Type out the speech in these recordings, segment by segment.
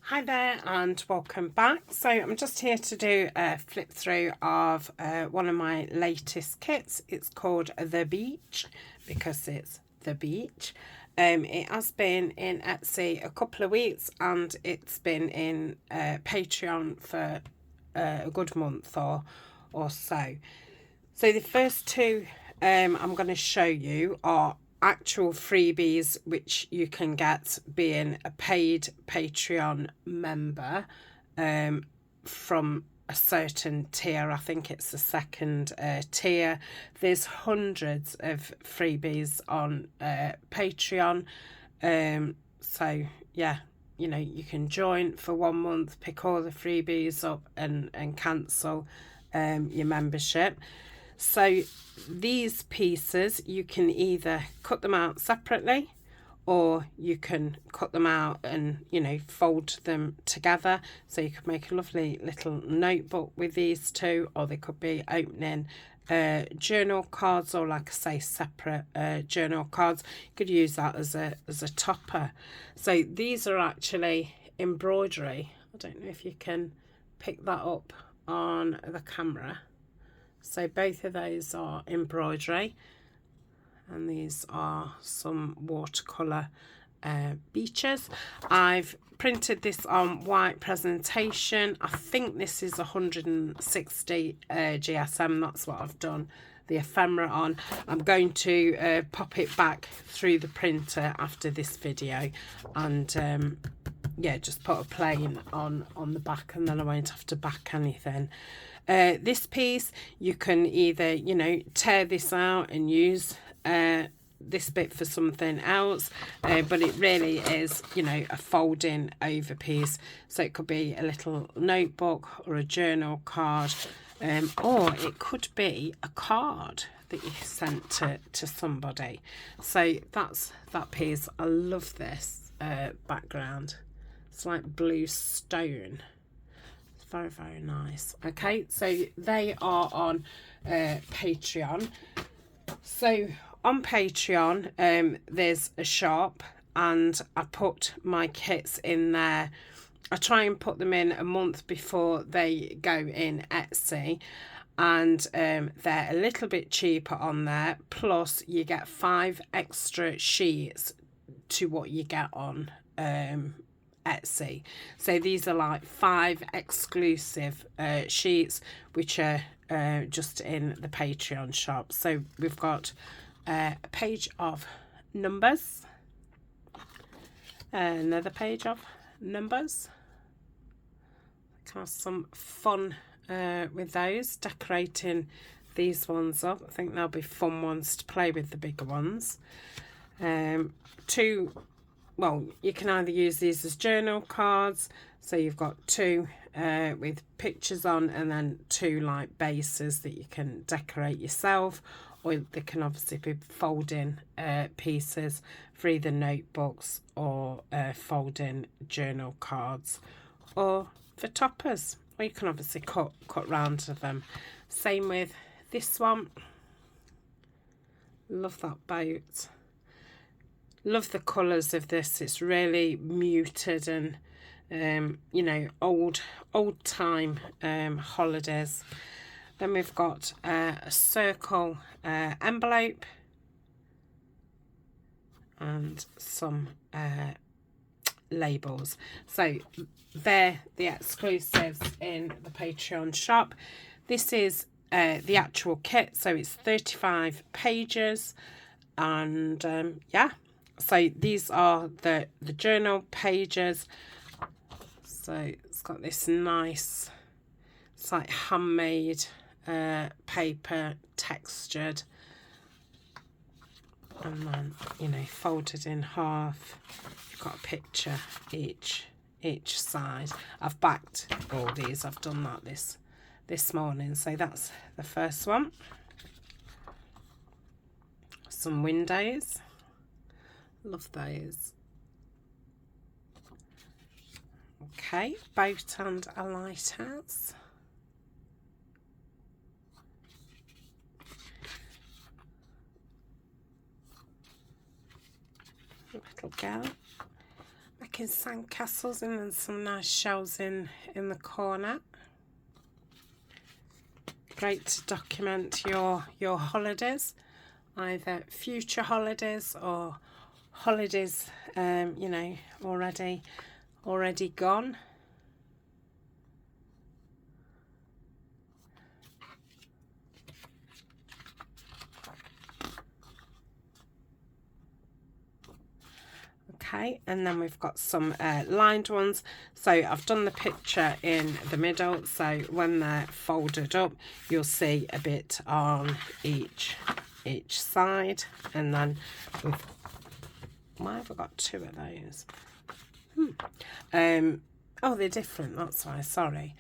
Hi there and welcome back. So I'm just here to do a flip through of one of my latest kits. It's called The Beach because it's the beach. It has been in Etsy a couple of weeks and it's been in Patreon for a good month or so. So the first two I'm going to show you are actual freebies which you can get being a paid Patreon member from a certain tier. I think it's the second tier. There's hundreds of freebies on Patreon, so yeah, you know, you can join for 1 month, pick all the freebies up and cancel your membership. So these pieces, you can either cut them out separately or you can cut them out and, you know, fold them together. So you could make a lovely little notebook with these two, or they could be opening journal cards, or like I say, separate journal cards. You could use that as a topper. So these are actually embroidery. I don't know if you can pick that up on the camera. So both of those are embroidery, and these are some watercolour beaches. I've printed this on white presentation. I think this is 160 GSM. That's what I've done the ephemera on. I'm going to pop it back through the printer after this video and yeah, just put a plain on the back, and then I won't have to back anything. This piece, you can either, you know, tear this out and use this bit for something else, but it really is, you know, a folding over piece. So it could be a little notebook or a journal card, or it could be a card that you sent to somebody. So that's that piece. I love this background. It's like blue stone. Very, very nice. Okay, so they are on Patreon. So on Patreon, there's a shop, and I put my kits in there. I try and put them in a month before they go in Etsy, and they're a little bit cheaper on there. Plus, you get 5 extra sheets to what you get on Etsy. So these are like 5 exclusive sheets which are just in the Patreon shop. So we've got a page of numbers, another page of numbers. Have some fun with those, decorating these ones up. I think they'll be fun ones to play with, the bigger ones. Well, you can either use these as journal cards, so you've got 2 with pictures on, and then 2 like bases that you can decorate yourself, or they can obviously be folding pieces for either notebooks or folding journal cards, or for toppers, or you can obviously cut round to them. Same with this one. Love that boat. Love the colours of this. It's really muted and you know, old time holidays. Then we've got a circle envelope and some labels. So they're the exclusives in the Patreon shop. This is the actual kit, so it's 35 pages, and yeah. So these are the journal pages. So it's got this nice, it's like handmade paper, textured, and then, you know, folded in half. You've got a picture each side. I've backed all these. I've done that this morning. So that's the first one. Some windows. Love those. Okay, boat and a lighthouse. Little girl. A making sandcastles, and then some nice shells in the corner. Great to document your holidays, either future holidays or holidays you know, already gone. Okay, and then we've got some lined ones. So I've done the picture in the middle, so when they're folded up you'll see a bit on each side. And then why have I got two of those? Oh, they're different, that's why, sorry.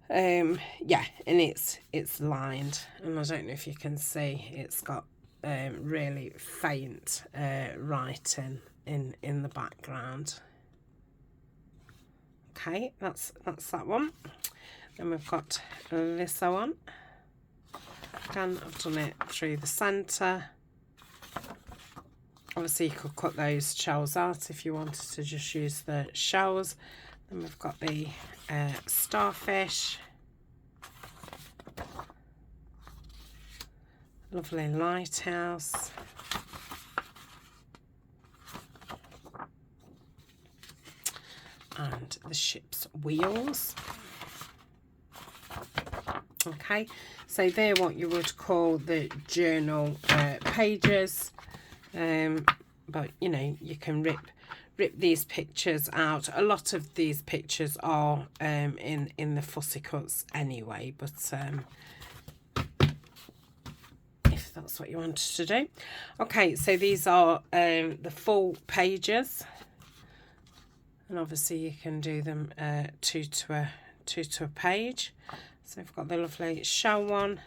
Yeah, and it's lined, and I don't know if you can see, it's got really faint writing in the background. Okay, that's that one. Then we've got this one. Again, I've done it through the centre. Obviously you could cut those shells out if you wanted to just use the shells. Then we've got the starfish. Lovely lighthouse. And the ship's wheels. Okay, so they're what you would call the journal pages, but you know, you can rip these pictures out. A lot of these pictures are in the fussy cuts anyway, but if that's what you wanted to do. Okay, so these are the full pages. And obviously you can do them two to a page. So we've got the lovely shell one,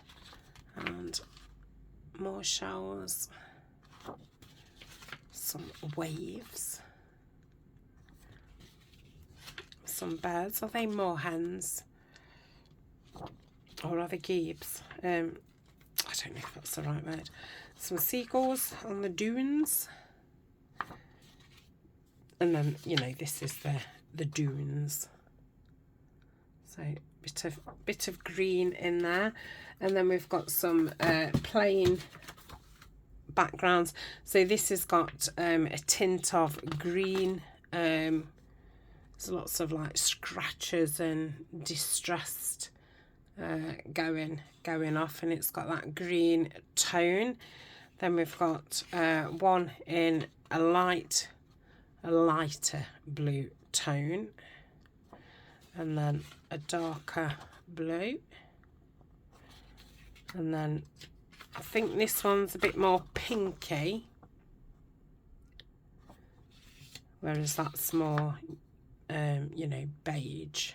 and more shells, some waves, some birds. Are they moorhens or are they geebs? I don't know if that's the right word. Some seagulls on the dunes. And then, you know, this is the dunes. So bit of green in there. And then we've got some plain backgrounds. So this has got a tint of green. There's lots of like scratches and distressed going off, and it's got that green tone. Then we've got one in a lighter blue tone, and then a darker blue, and then I think this one's a bit more pinky, whereas that's more you know, beige,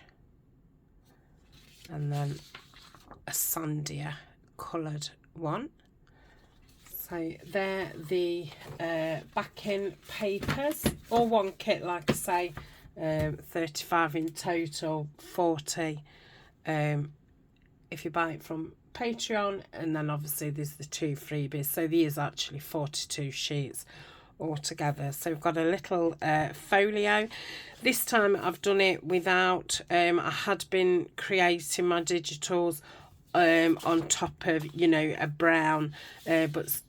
and then a sandier coloured one. So they're the backing papers, or one kit, like I say, 35 in total, 40 if you buy it from Patreon, and then obviously there's the 2 freebies. So these are actually 42 sheets altogether. So we've got a little folio. This time I've done it without, I had been creating my digitals on top of, you know, a brown, but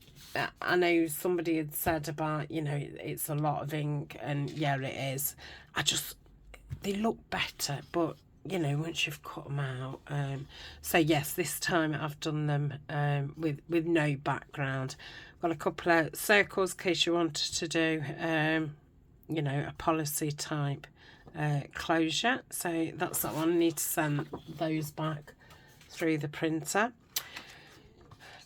I know somebody had said about, you know, it's a lot of ink, and yeah, it is. They look better, but you know, once you've cut them out. So yes, this time I've done them with no background. Got a couple of circles in case you wanted to do you know, a policy type closure. So that's that one. I need to send those back through the printer.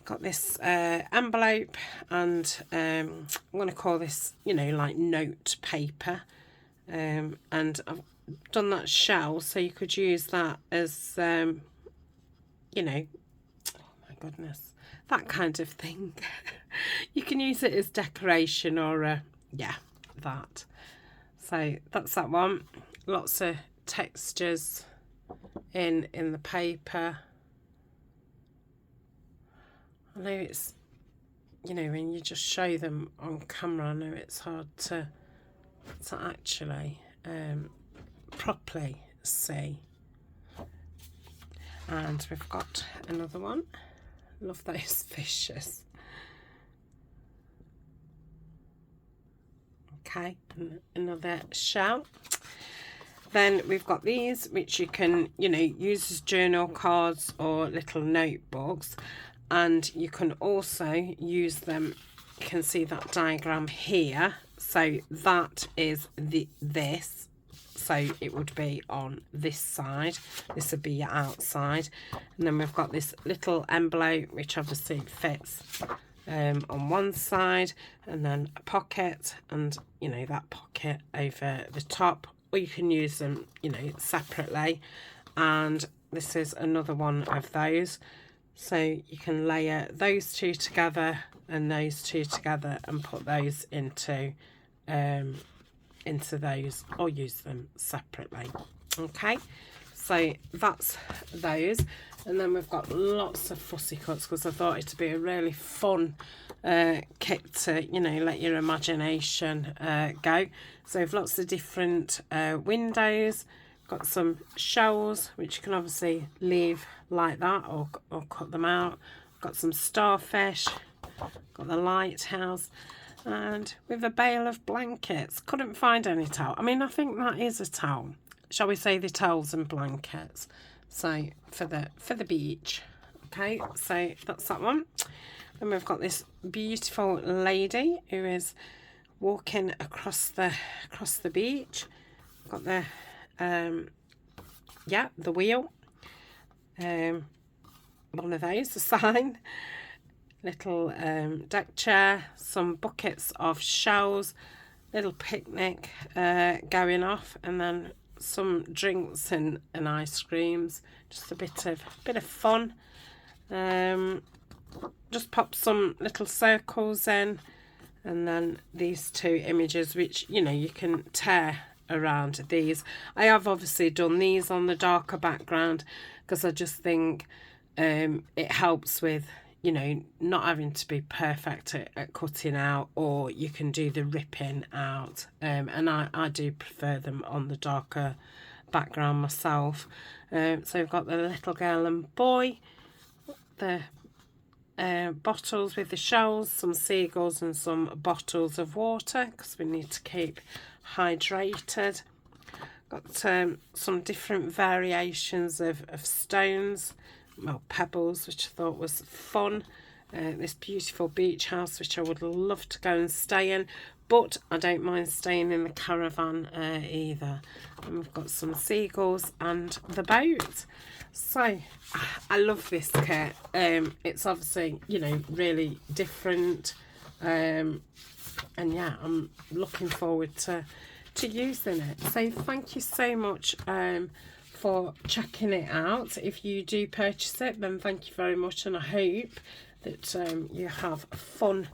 Got this envelope, and I'm going to call this, you know, like note paper, and I've done that shell, so you could use that as you know, oh my goodness, that kind of thing. You can use it as decoration, or yeah, that. So that's that one. Lots of textures in the paper. I know it's, you know, when you just show them on camera, I know it's hard to to actually properly see. And we've got another one. Love those fishes. Okay, and another shell. Then we've got these, which you can, you know, use as journal cards or little notebooks, and you can also use them. You can see that diagram here. So that is this. So it would be on this side. This would be your outside, and then we've got this little envelope, which obviously fits on one side, and then a pocket, and you know, that pocket over the top. Or you can use them, you know, separately. And this is another one of those, so you can layer those two together and those two together and put those into those, or use them separately. Okay, so that's those. And then we've got lots of fussy cuts, because I thought it'd be a really fun kit to, you know, let your imagination go. So we've lots of different windows, got some shells, which you can obviously leave like that, or cut them out. Got some starfish, got the lighthouse, and with a bale of blankets. Couldn't find any towel. I mean, I think that is a towel. Shall we say the towels and blankets? So for the beach. Okay, so that's that one. Then we've got this beautiful lady who is walking across the beach. Got the the wheel. One of those, a sign. Little deck chair, some buckets of shells, little picnic going off, and then some drinks and ice creams. Just a bit of fun. Just pop some little circles in, and then these two images, which, you know, you can tear around these. I have obviously done these on the darker background, because I just think it helps with, you know, not having to be perfect at cutting out, or you can do the ripping out, and I do prefer them on the darker background myself. So we've got the little girl and boy, the bottles with the shells, some seagulls and some bottles of water, because we need to keep hydrated. Got some different variations of stones, well, pebbles, which I thought was fun. This beautiful beach house, which I would love to go and stay in, but I don't mind staying in the caravan either. And we've got some seagulls and the boat. So I love this kit. It's obviously, you know, really different, and yeah, I'm looking forward to using it. So thank you so much for checking it out. If you do purchase it, then thank you very much, and I hope that you have fun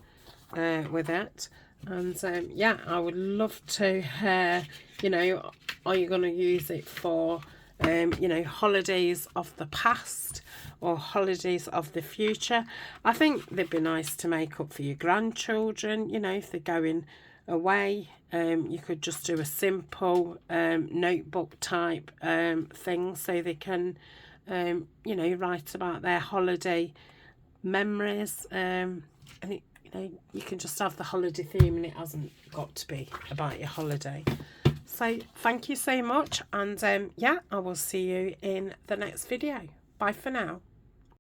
with it. And yeah, I would love to hear, you know, are you going to use it for you know, holidays of the past or holidays of the future? I think they'd be nice to make up for your grandchildren, you know, if they're going away. You could just do a simple notebook type thing, so they can you know, write about their holiday memories, and it, you know, you can just have the holiday theme, and it hasn't got to be about your holiday. So thank you so much, and yeah, I will see you in the next video. Bye for now.